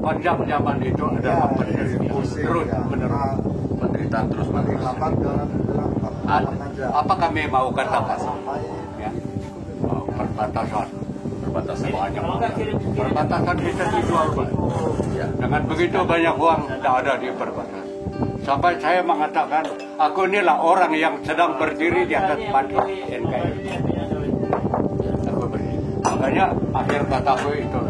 sepanjang zaman itu adalah penderitaan terus menerus. Penderitaan terus menerus. Apa kami mau katakan? Ya. Perbatasan banyak. Perbatasan bisa dijual, Pak. Ya. Dengan begitu banyak uang tidak ada di perbatasan. Sampai saya mengatakan, aku inilah orang yang sedang berdiri di atas batu NKRI. Aku berdiri. Makanya akhir kataku itu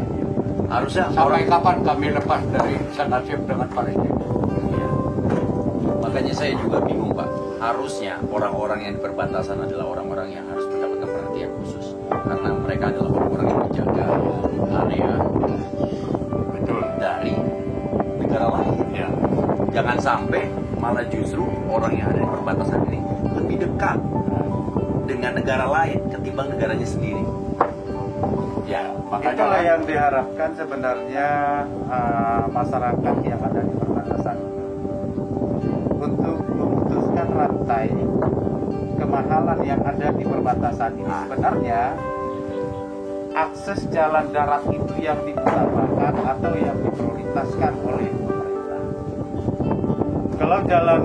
harusnya sampai kapan kami lepas dari senasib dengan Palestina. Ya. Makanya saya juga bingung, Pak. Harusnya orang-orang yang di perbatasan adalah orang-orang yang harus mendapatkan perhatian khusus. Karena mereka adalah orang-orang yang menjaga area betul dari negara lain. Ya. Jangan sampai malah justru orang yang ada di perbatasan ini lebih dekat dengan negara lain ketimbang negaranya sendiri. Ya, itulah yang diharapkan sebenarnya masyarakat yang ada di perbatasan untuk memutuskan rantai kemahalan yang ada di perbatasan ini. Sebenarnya akses jalan darat itu yang diutamakan atau yang diprioritaskan oleh pemerintah. Kalau jalan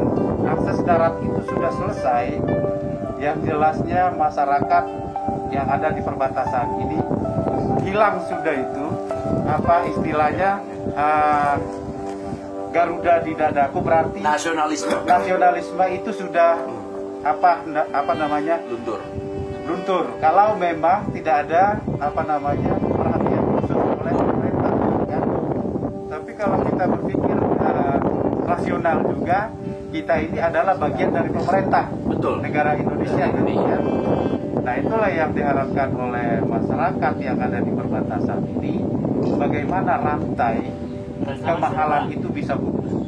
akses darat itu sudah selesai, yang jelasnya masyarakat yang ada di perbatasan ini hilang sudah itu apa istilahnya Garuda di dadaku, berarti nasionalisme itu sudah apa namanya luntur. Kalau memang tidak ada perhatian khusus oleh pemerintah, kan? Tapi kalau kita berpikir rasional juga, kita ini adalah bagian dari pemerintah. Betul. Negara Indonesia ini ya. Nah, itulah yang diharapkan oleh masyarakat yang ada di perbatasan ini, bagaimana rantai kemahalan itu bisa putus.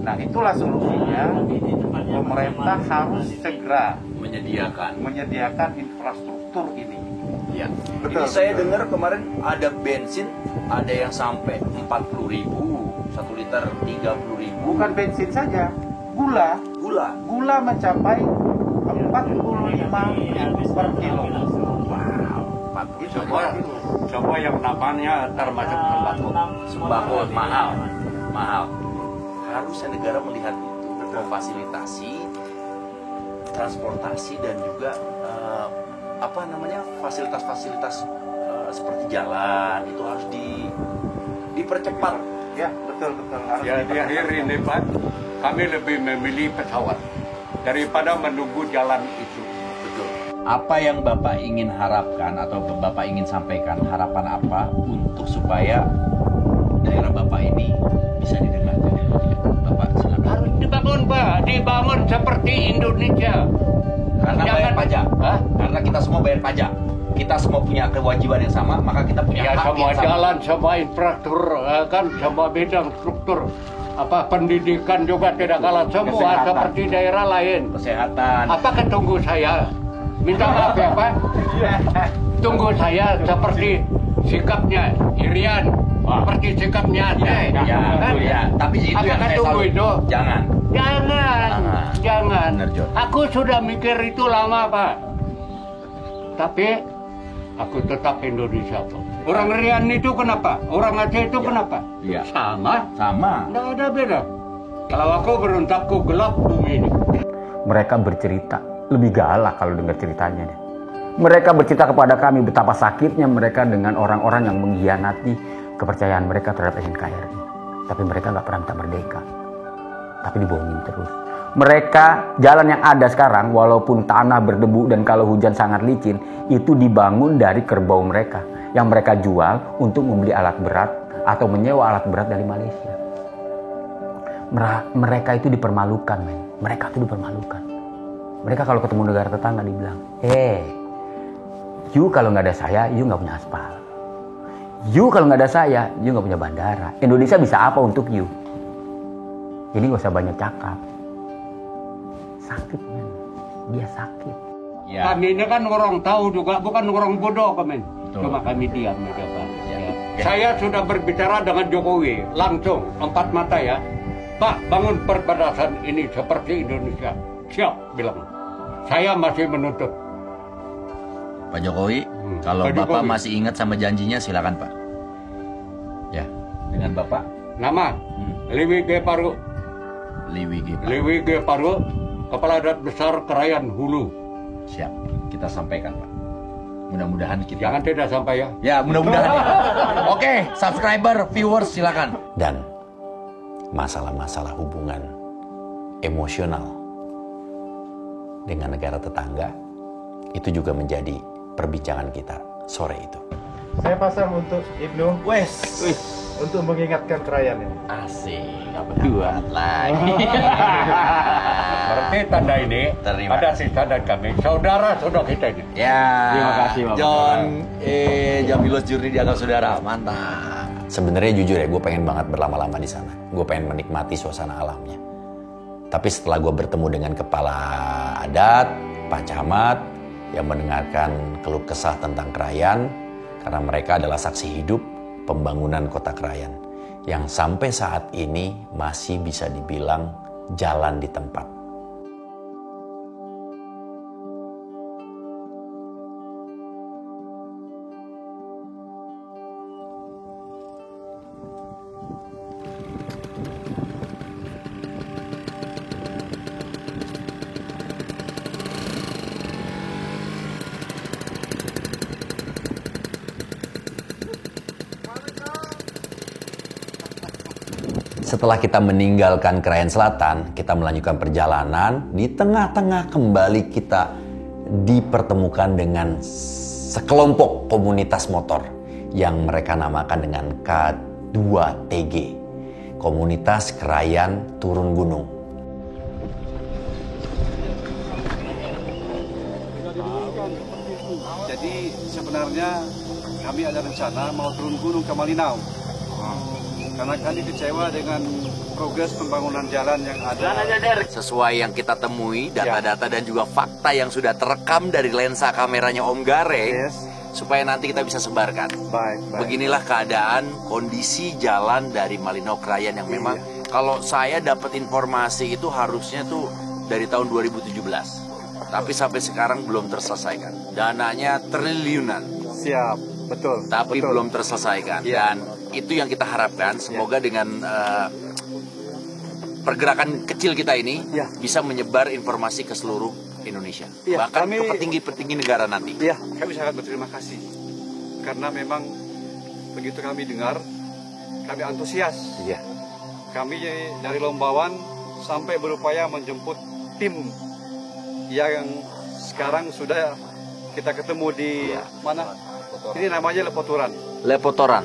Nah, itulah solusinya. Pemerintah harus segera menyediakan infrastruktur ini. Ya. Betul. Ini saya dengar kemarin ada bensin ada yang sampai 40.000, 1 liter 30.000. Bukan bensin saja, gula mencapai 45.000 per kilo. Wow, itu semua yang namanya termasuk sembako mahal. Harusnya negara melihat itu, memfasilitasi transportasi dan juga fasilitas-fasilitas seperti jalan itu harus dipercepat. Ya, betul. Ya, di akhir ini, Pak, kami lebih memilih pesawat daripada menunggu jalan itu. Betul. Apa yang Bapak ingin harapkan atau Bapak ingin sampaikan, harapan apa untuk supaya daerah Bapak ini bisa didengar? Bapak silakan. Harus dibangun, Pak, dibangun seperti Indonesia. Karena bayar pajak. Karena kita semua bayar pajak. Kita semua punya kewajiban yang sama, maka kita punya hak semua yang sama. Jalan, semua infrastruktur, kan semua bidang struktur. Pendidikan juga tidak kalah semua. Kesehatan. Seperti daerah lain. Kesehatan. Apakah tunggu saya? Minta maaf ya, Pak. Tunggu saya seperti sikapnya Irian, seperti sikapnya Aceh. Ya. Tapi itu yang saya tunggu selalu itu? Jangan. Benar, Aku sudah mikir itu lama, Pak. Tapi aku tetap Indonesia, Pak. Orang Rian itu kenapa? Orang Aceh itu kenapa? Iya. Sama. Tidak ada beda. Kalau aku berontakku gelap bumi ini. Mereka bercerita lebih galak kalau dengar ceritanya. Mereka bercerita kepada kami betapa sakitnya mereka dengan orang-orang yang mengkhianati kepercayaan mereka terhadap NKRI. Tapi mereka nggak pernah minta merdeka. Tapi dibohongin terus. Mereka, jalan yang ada sekarang, walaupun tanah berdebu dan kalau hujan sangat licin, itu dibangun dari kerbau mereka. Yang mereka jual untuk membeli alat berat atau menyewa alat berat dari Malaysia. Mereka itu dipermalukan, men. Mereka itu dipermalukan. Mereka kalau ketemu negara tetangga dibilang, you kalau nggak ada saya, you nggak punya aspal. You kalau nggak ada saya, you nggak punya bandara. Indonesia bisa apa untuk you? Jadi nggak usah banyak cakap. Sakit, men. Dia sakit. Ya. Kami ini kan orang tahu juga, bukan orang bodoh, men. Cuma kami diam aja, Pak. Ya. Saya sudah berbicara dengan Jokowi langsung 4 mata ya. Pak, bangun perbatasan ini seperti Indonesia. Siap, bilang. Saya masih menuntut. Pak Jokowi, kalau Pak Bapak Jokowi masih ingat sama janjinya, silakan Pak. Ya. Dengan Bapak? Nama Liwi G. Paru. Liwi G. Paru, Kepala Adat Besar Krayan Hulu. Siap, kita sampaikan Pak. Mudah-mudahan kita... Jangan tidak sampai ya. Ya, mudah-mudahan. Oke, subscriber, viewers silakan. Dan masalah-masalah hubungan emosional dengan negara tetangga itu juga menjadi perbincangan kita sore itu. Saya pasang untuk Ibnu untuk mengingatkan Krayan ini. Asik, apa buat lagi. Berarti tanda ini Terima ada sisa dan kami saudara-saudara kita ini. Ya, Terima kasih, Bapak. John Jamilos Jurni dianggap saudara, mantap. Sebenarnya jujur ya, gue pengen banget berlama-lama di sana. Gue pengen menikmati suasana alamnya. Tapi setelah gue bertemu dengan kepala adat, Pak Camat, yang mendengarkan keluh kesah tentang Krayan, karena mereka adalah saksi hidup pembangunan kota Krayan, yang sampai saat ini masih bisa dibilang jalan di tempat. Setelah kita meninggalkan Krayan Selatan, kita melanjutkan perjalanan. Di tengah-tengah kembali kita dipertemukan dengan sekelompok komunitas motor yang mereka namakan dengan K2TG, Komunitas Krayan Turun Gunung. Jadi sebenarnya kami ada rencana mau turun gunung ke Malinau. Karena kami kecewa dengan progres pembangunan jalan yang ada. Sesuai yang kita temui, data-data dan juga fakta yang sudah terekam dari lensa kameranya Om Gare, supaya nanti kita bisa sebarkan. Baik. Beginilah keadaan kondisi jalan dari Malinau Krayan yang memang kalau saya dapat informasi itu harusnya tuh dari tahun 2017. Tapi sampai sekarang belum terselesaikan. Dananya triliunan. Siap, betul. Tapi betul. belum terselesaikan. Dan itu yang kita harapkan. Semoga dengan pergerakan kecil kita ini bisa menyebar informasi ke seluruh Indonesia. Bahkan ke petinggi-petinggi negara nanti. Iya, kami sangat berterima kasih. Karena memang begitu kami dengar, kami antusias. Iya. Kami dari Lombawan sampai berupaya menjemput tim yang sekarang sudah kita ketemu di mana? Ini namanya Lepoturan. Lepotoran.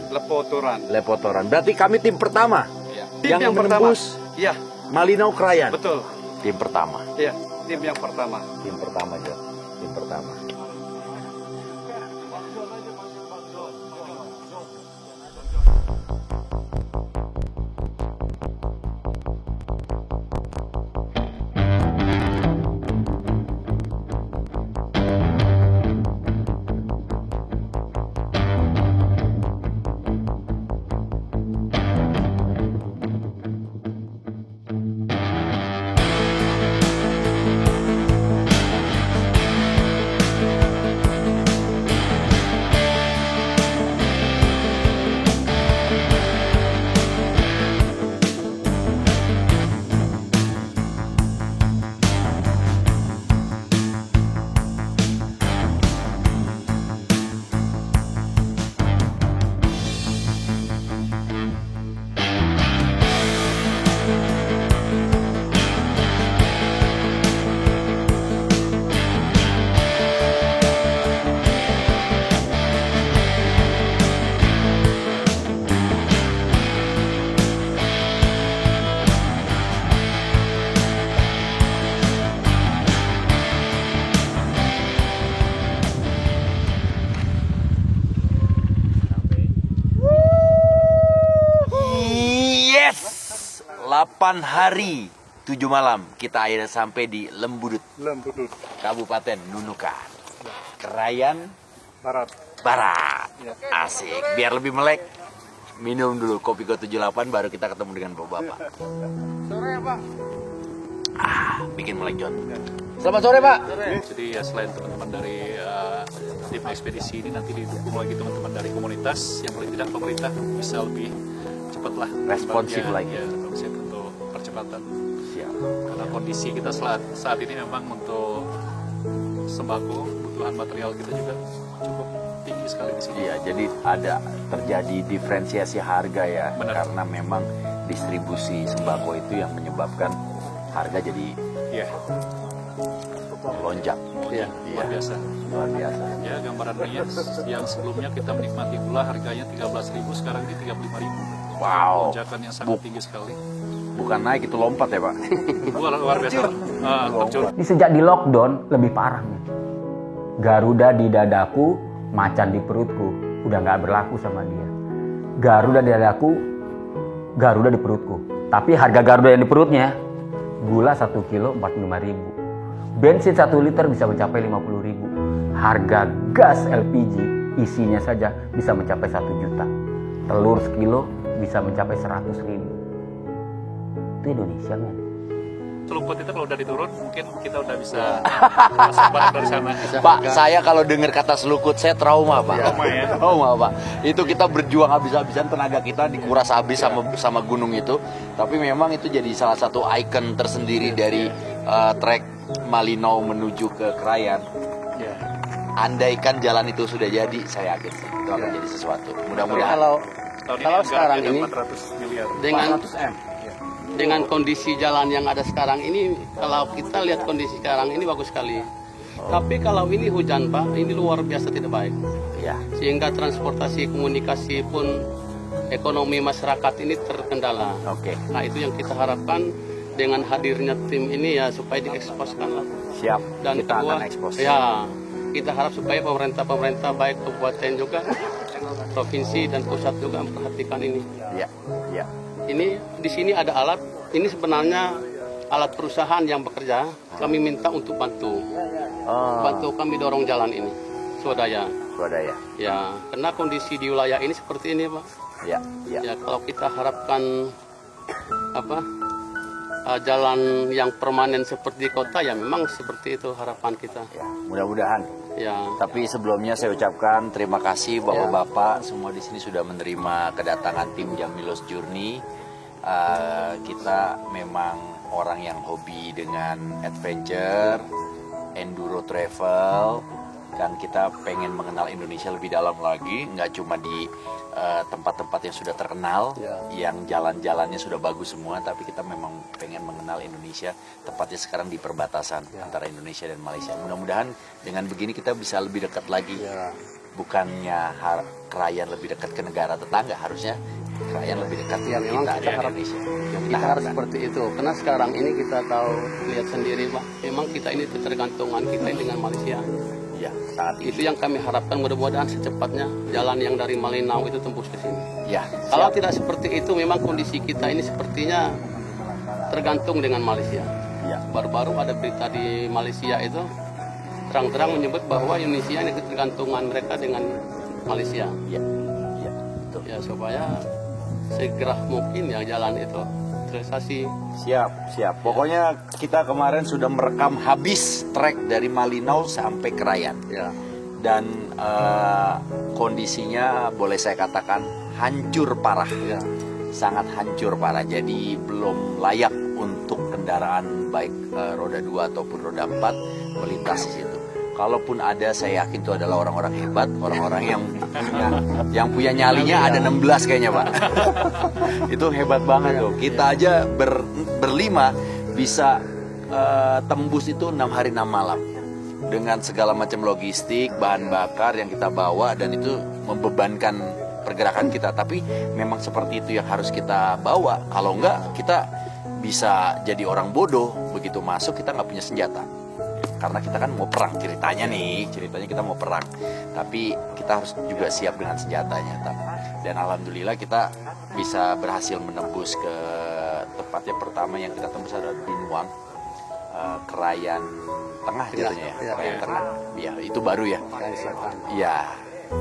Berarti kami tim pertama Tim yang menembus Malinau Krayan. Betul. Tim pertama. Iya, tim yang pertama. Tim pertama, Jo. Tim pertama. Yes! 8 hari 7 malam kita akhirnya sampai di Lembudut, Kabupaten Nunukan, Krayan Barat. Asik, biar lebih melek. Minum dulu kopi Go 78 baru kita ketemu dengan Bapak. Sore ya, Pak. Bikin melek John. Selamat sore, Pak. Jadi ya selain teman-teman dari tim ekspedisi ini nanti didukung lagi teman-teman dari komunitas yang paling tidak pemerintah bisa lebih cepat cepatlah. Responsif lagi. Ya, responsif untuk percepatan. Siap. Karena kondisi kita saat ini memang untuk sembako, kebutuhan material kita juga cukup tinggi sekali di sini. Iya, jadi ada terjadi diferensiasi harga ya. Benar. Karena memang distribusi sembako itu yang menyebabkan harga jadi Iya, melonjak. iya, luar biasa. Luar biasa. Ya, gambarannya yang sebelumnya kita menikmati gula harganya 13.000, sekarang di 35.000. Wow. Lonjakan yang sangat tinggi sekali. Bukan naik, itu lompat ya Pak? Luar biasa. Terjun. Ini sejak di lockdown lebih parah nih. Garuda di dadaku, macan di perutku. Udah nggak berlaku sama dia. Garuda di dadaku, Garuda di perutku. Tapi harga Garuda yang di perutnya, gula 1 kilo 45.000. Bensin 1 liter bisa mencapai 50.000. Harga gas LPG isinya saja bisa mencapai 1 juta. Telur sekilo bisa mencapai 100.000. Itu Indonesia kan? Seluput itu kalau udah diturun, mungkin kita udah bisa masuk barang dari sana. Pak, saya kalau dengar kata selukut, saya trauma Pak. Trauma ya. Trauma Pak. Itu kita berjuang habis-habisan, tenaga kita dikuras habis sama gunung itu. Tapi memang itu jadi salah satu ikon tersendiri dari trek Malinau menuju ke Krayan. Ya. andaikan jalan itu sudah jadi, saya yakin sih itu akan jadi sesuatu. Mudah-mudahan. Kalau sekarang ini 400 miliar. dengan kondisi jalan yang ada sekarang ini, kalau kita lihat kondisi sekarang ini bagus sekali. Tapi kalau ini hujan Pak, ini luar biasa tidak baik. Ya. Sehingga transportasi komunikasi pun ekonomi masyarakat ini terkendala. Oke. Nah itu yang kita harapkan dengan hadirnya tim ini ya supaya dieksposkan lah. Siap. Dan kita kedua, akan ekspos. ya kita harap supaya pemerintah baik kabupaten juga, provinsi dan pusat juga memperhatikan ini. Ya. Ya. Ini di sini ada alat. Ini sebenarnya alat perusahaan yang bekerja. Kami minta untuk bantu kami dorong jalan ini swadaya. Swadaya. Ya, karena kondisi di wilayah ini seperti ini, Pak. Ya. Ya. Ya, kalau kita harapkan jalan yang permanen seperti kota, ya memang seperti itu harapan kita. Ya. Mudah-mudahan. Ya. Tapi sebelumnya saya ucapkan terima kasih Bapak-bapak semua di sini sudah menerima kedatangan tim Jamilos Journey. Kita memang orang yang hobi dengan adventure, enduro travel, dan kita pengen mengenal Indonesia lebih dalam lagi, nggak cuma di tempat-tempat yang sudah terkenal, yang jalan-jalannya sudah bagus semua, tapi kita memang pengen mengenal Indonesia, tepatnya sekarang di perbatasan antara Indonesia dan Malaysia. Mudah-mudahan dengan begini kita bisa lebih dekat lagi, bukannya Krayan lebih dekat ke negara tetangga, harusnya Krayan lebih dekat Ya, memang kita kita dengan harap, Indonesia. kita harus seperti itu. Karena sekarang ini kita tahu, lihat sendiri Pak, memang kita ini ketergantungan kita dengan Malaysia. Ya, saat ini. Itu yang kami harapkan, mudah-mudahan secepatnya jalan yang dari Malinau itu tembus ke sini. Ya, Kalau tidak seperti itu, memang kondisi kita ini sepertinya tergantung dengan Malaysia. Ya. Baru-baru ada berita di Malaysia itu terang-terang menyebut bahwa Indonesia ini ketergantungan mereka dengan Malaysia. Ya. Ya. Betul. Ya, supaya segera mungkin ya jalan itu realisasi. Siap. Pokoknya kita kemarin sudah merekam habis trek dari Malinau sampai Krayan. Ya. Dan kondisinya boleh saya katakan hancur parah. Ya. Sangat hancur parah. Jadi belum layak untuk kendaraan baik roda 2 ataupun roda 4 melintas di situ. Kalaupun ada, saya yakin itu adalah orang-orang hebat, orang-orang yang punya nyalinya ada 16 kayaknya Pak. Itu hebat banget tuh. Kita aja berlima bisa tembus itu 6 hari 6 malam dengan segala macam logistik, bahan bakar yang kita bawa, dan itu membebankan pergerakan kita. Tapi memang seperti itu yang harus kita bawa. Kalau enggak, kita bisa jadi orang bodoh. Begitu masuk kita nggak punya senjata. Karena kita kan mau perang ceritanya kita mau perang, tapi kita harus juga siap dengan senjatanya. Dan alhamdulillah kita bisa berhasil menembus ke tempatnya. Pertama yang kita tembus adalah Binuang, Krayan Tengah jatuhnya ya, Krayan Tengah. Ya itu baru ya. Iya,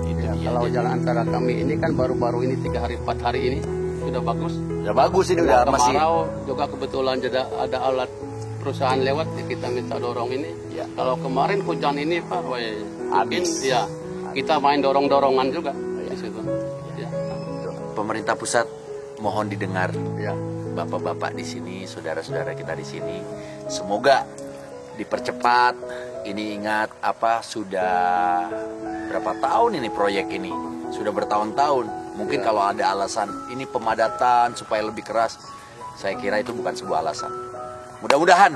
itu dia. Kalau jalan antara kami ini kan baru-baru ini 3 hari 4 hari ini sudah bagus. Udah bagus ini, udah masih. Kemarau juga kebetulan ada alat perusahaan lewat, ya kita minta dorong ini. Ya. Kalau kemarin hujan ini Pak, mungkin habis. ya kita main dorong-dorongan juga di situ. Ya. Pemerintah pusat mohon didengar ya, bapak-bapak di sini, saudara-saudara kita di sini. Semoga dipercepat. Ini ingat sudah berapa tahun ini proyek ini? Sudah bertahun-tahun. Mungkin kalau ada alasan ini pemadatan supaya lebih keras, saya kira itu bukan sebuah alasan. Mudah-mudahan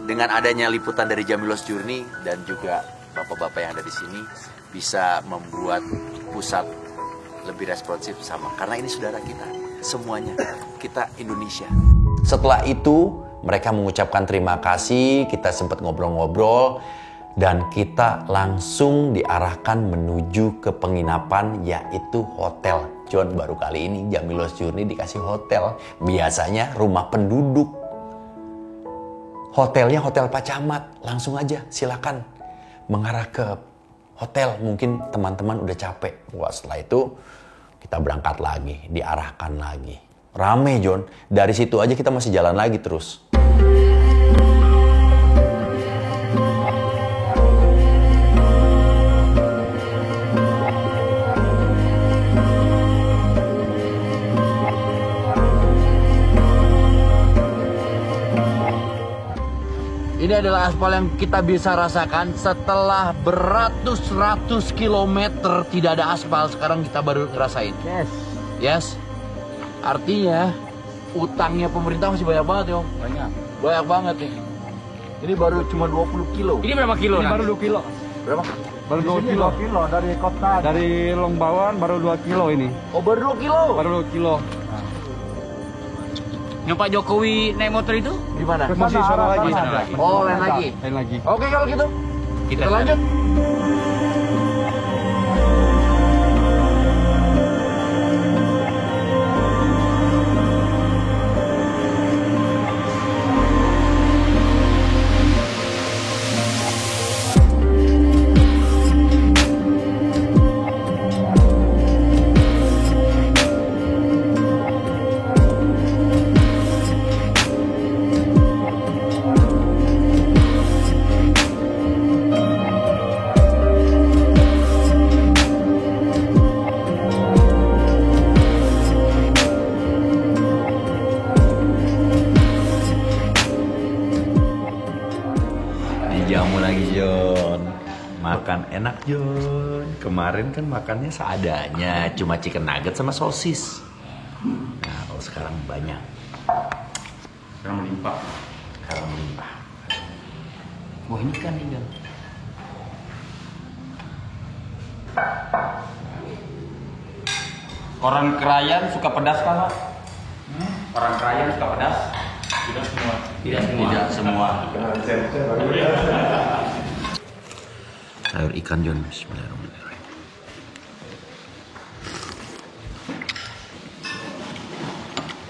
dengan adanya liputan dari Jamilo's Journey dan juga bapak-bapak yang ada di sini bisa membuat pusat lebih responsif sama. Karena ini saudara kita, semuanya kita Indonesia. Setelah itu mereka mengucapkan terima kasih, kita sempat ngobrol-ngobrol dan kita langsung diarahkan menuju ke penginapan yaitu hotel. John, baru kali ini Jamilo's Journey dikasih hotel. Biasanya rumah penduduk. Hotelnya Hotel Pak Camat. Langsung aja silakan mengarah ke hotel. Mungkin teman-teman udah capek. Wah, setelah itu kita berangkat lagi, diarahkan lagi. Rame, John. Dari situ aja kita masih jalan lagi terus. Ini adalah aspal yang kita bisa rasakan setelah beratus-ratus kilometer tidak ada aspal. Sekarang kita baru ngerasain. Yes. Artinya utangnya pemerintah masih banyak banget, Yo. Banyak banget nih. Ini baru cuma 20 kilo. Ini berapa kilo? Ini baru 2 kilo. Berapa? Baru 2 kilo. 2 kilo dari kota. Dari Lombawan baru 2 kilo ini. Oh, baru 2 kilo? Baru 2 kilo. Yang Pak Jokowi naik motor itu? Gimana? Masih sana lagi. Oh, lain lagi. Lain lagi. Oke, kalau gitu kita lanjut. Dijamu lagi, John. Makan enak, John. Kemarin kan makannya seadanya, cuma chicken nugget sama sosis. Nah, kalau sekarang banyak. Sekarang melimpah. Wah, ini kan nih, John. Orang Krayan suka pedas kan, Pak? Orang Krayan suka pedas? Tidak semua. Sayur ikan, John. Bismillahirrahmanirrahim.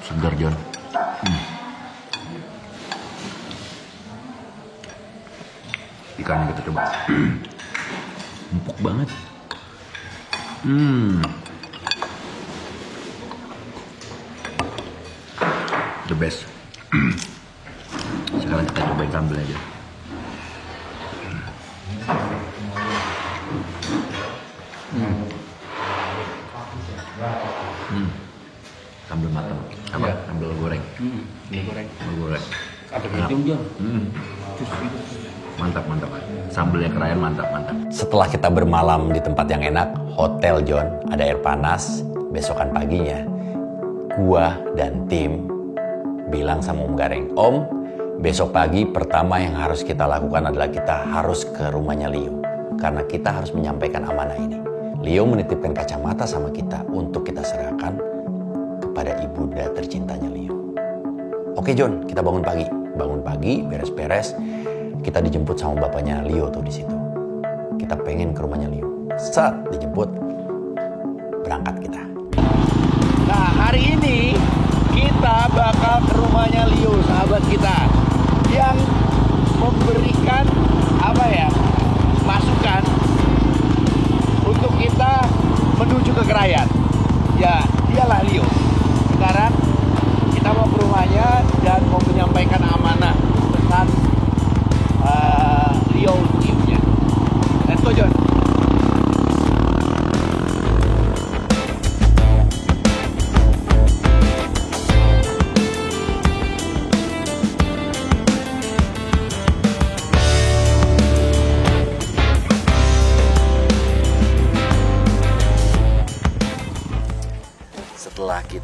Segar, John. Ikannya kita coba. Empuk banget. The best. Sekarang kita cobain sambal aja. Sambal matang. Apa? Ya. Sambal goreng. Sambal goreng. Ada hidung, John. Mantap. Sambelnya Krayan mantap. Setelah kita bermalam di tempat yang enak, hotel, John, ada air panas. Besokan paginya, gua dan tim bilang sama Om Gareng, Om, besok pagi pertama yang harus kita lakukan adalah kita harus ke rumahnya Leo. Karena kita harus menyampaikan amanah ini. Leo menitipkan kacamata sama kita untuk kita serahkan kepada ibunda tercintanya Leo. Oke, John, kita bangun pagi, beres-beres. Kita dijemput sama bapaknya Leo tuh di situ. Kita pengen ke rumahnya Leo. Saat dijemput, berangkat kita. Nah, hari ini kita bakal ke rumahnya Leo, sahabat kita, yang memberikan masukan untuk kita menuju ke Krayan. Ya, dialah Leo. Sekarang kita mau ke rumahnya dan mau menyampaikan amanah pesan Leo timnya. Let's go, John.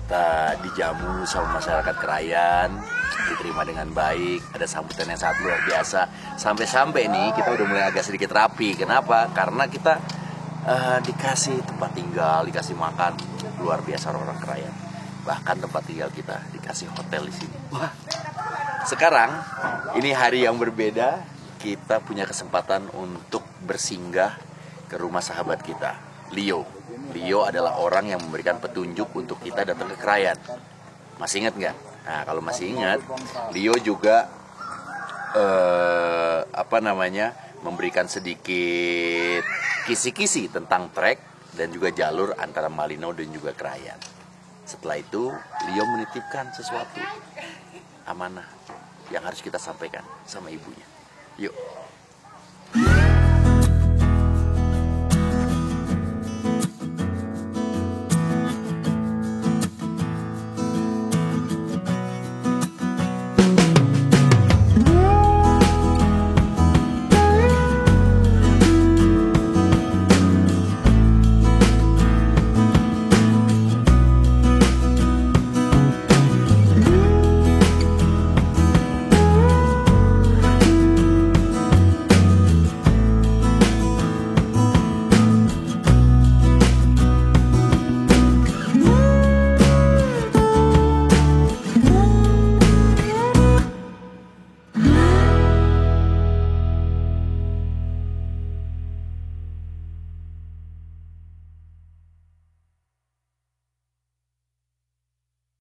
kita dijamu sama masyarakat Krayan, diterima dengan baik, ada sambutan yang sangat luar biasa. Sampai-sampai nih kita udah mulai agak sedikit rapi. Kenapa? Karena kita dikasih tempat tinggal, dikasih makan, luar biasa orang Krayan. Bahkan tempat tinggal kita dikasih hotel di sini. Wah. Sekarang ini hari yang berbeda, kita punya kesempatan untuk bersinggah ke rumah sahabat kita, Leo. Leo adalah orang yang memberikan petunjuk untuk kita datang ke Krayan. Masih ingat nggak? Nah, kalau masih ingat, Leo juga memberikan sedikit kisi-kisi tentang trek dan juga jalur antara Malino dan juga Krayan. Setelah itu, Leo menitipkan sesuatu amanah yang harus kita sampaikan sama ibunya. Yuk.